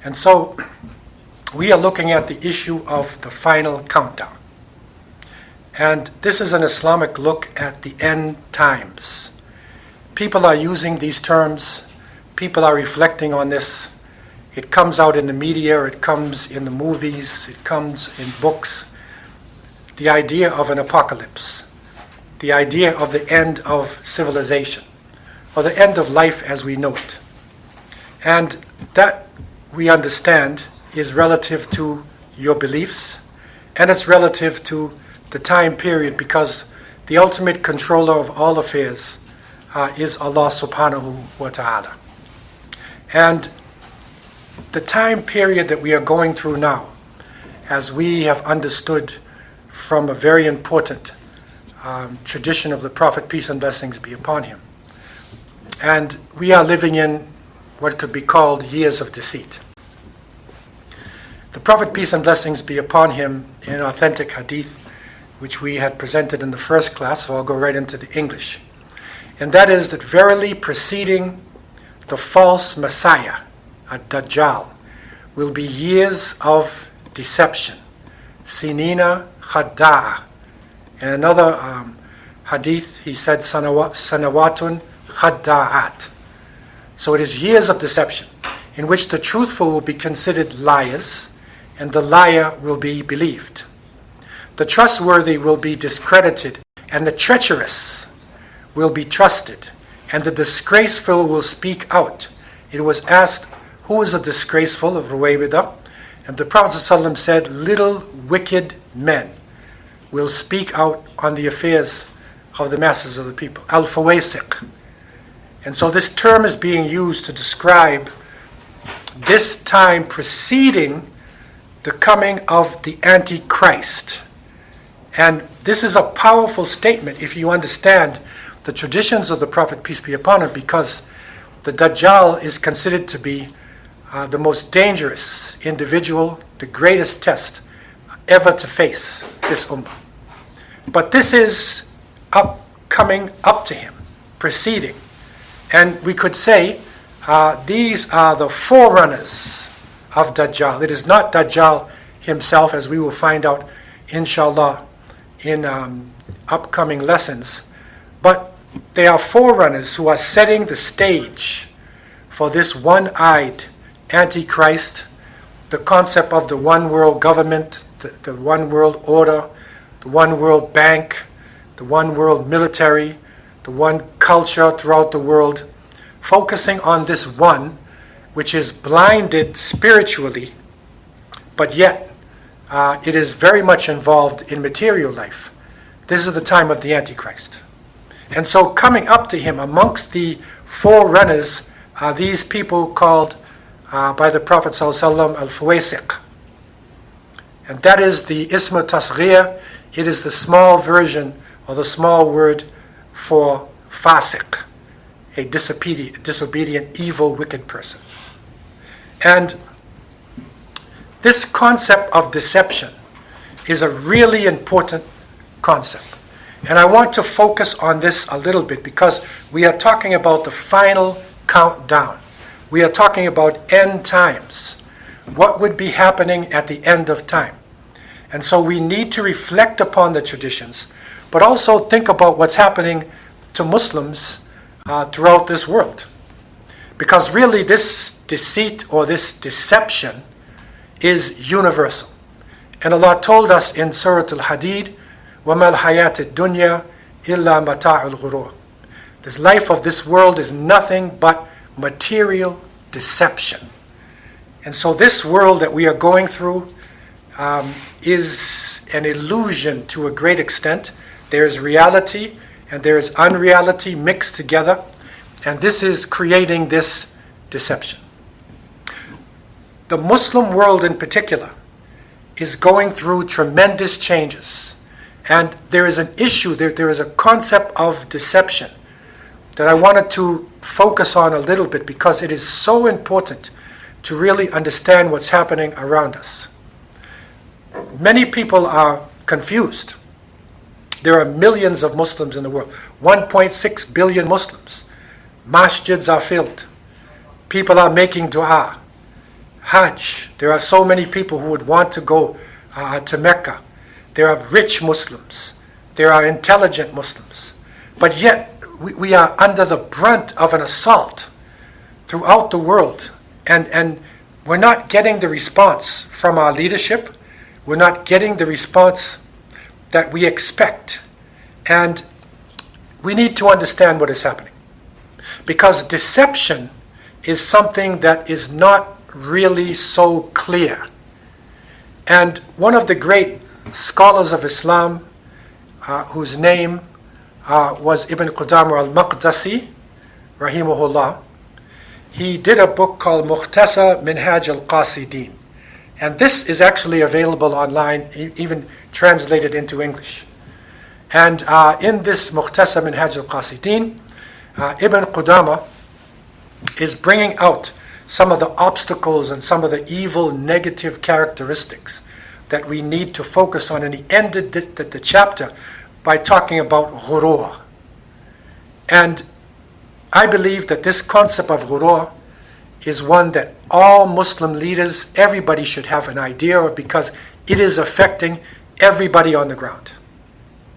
And so we are looking at the issue of the final countdown. And this is an Islamic look at the end times. People are using these terms. People are reflecting on this. It comes out in the media, it comes in the movies, it comes in books. The idea of an apocalypse, the idea of the end of civilization, or the end of life as we know it. And that, we understand, is relative to your beliefs, and it's relative to the time period, because the ultimate controller of all affairs is Allah subhanahu wa ta'ala. And the time period that we are going through now, as we have understood from a very important tradition of the Prophet, peace and blessings be upon him, and we are living in what could be called years of deceit. The Prophet, peace and blessings be upon him, in an authentic hadith, which we had presented in the first class, so I'll go right into the English. And that is that verily preceding the false Messiah, Dajjal, will be years of deception. Sinina khadda'a. In another hadith, he said, sanawatun khadda'at. So it is years of deception, in which the truthful will be considered liars, and the liar will be believed. The trustworthy will be discredited, and the treacherous will be trusted, and the disgraceful will speak out. It was asked, who is a disgraceful of Ruwaybidah? And the Prophet ﷺ said, little wicked men will speak out on the affairs of the masses of the people. Al-Fawasiq. And so this term is being used to describe this time preceding the coming of the Antichrist. And this is a powerful statement if you understand the traditions of the Prophet, peace be upon him, because the Dajjal is considered to be the most dangerous individual, the greatest test ever to face this ummah. But this is coming up to him, preceding. And we could say these are the forerunners of Dajjal. It is not Dajjal himself, as we will find out, inshallah, in upcoming lessons, but they are forerunners who are setting the stage for this one-eyed Antichrist, the concept of the one world government, the one world order, the one world bank, the one world military, the one culture throughout the world, focusing on this one, which is blinded spiritually, but yet it is very much involved in material life. This is the time of the Antichrist. And so coming up to him amongst the forerunners are these people called by the Prophet ﷺ al-Fawasiq. And that is the isma tasghir. It is the small version or the small word for fasiq, a disobedient, evil, wicked person. And this concept of deception is a really important concept. And I want to focus on this a little bit because we are talking about the final countdown. We are talking about end times. What would be happening at the end of time? And so we need to reflect upon the traditions, but also think about what's happening to Muslims throughout this world. Because really this deceit or this deception is universal. And Allah told us in Surah Al-Hadid, وَمَا الْحَيَاةِ الدُّنْيَا إِلَّا مَتَاعُ الْغُرُورِ. This life of this world is nothing but material deception. And so this world that we are going through is an illusion to a great extent. There is reality and there is unreality mixed together, and this is creating this deception. The Muslim world in particular is going through tremendous changes, and there is an issue, there is a concept of deception that I wanted to focus on a little bit because it is so important to really understand what's happening around us. Many people are confused. There are millions of Muslims in the world, 1.6 billion Muslims. Masjids are filled. People are making dua. Hajj. There are so many people who would want to go to Mecca. There are rich Muslims. There are intelligent Muslims. But yet, we are under the brunt of an assault throughout the world. And we're not getting the response from our leadership. We're not getting the response that we expect. And we need to understand what is happening. Because deception is something that is not really so clear. And one of the great scholars of Islam, whose name was Ibn Qudamah al-Maqdisi, rahimahullah, he did a book called Mukhtasar Minhaj al-Qasidin. And this is actually available online, even translated into English. And in this Mukhtasar Minhaj al-Qasidin, Ibn Qudamah is bringing out some of the obstacles and some of the evil, negative characteristics that we need to focus on. And he ended the chapter by talking about ghurur. And I believe that this concept of ghurur is one that all Muslim leaders, everybody should have an idea of, because it is affecting everybody on the ground.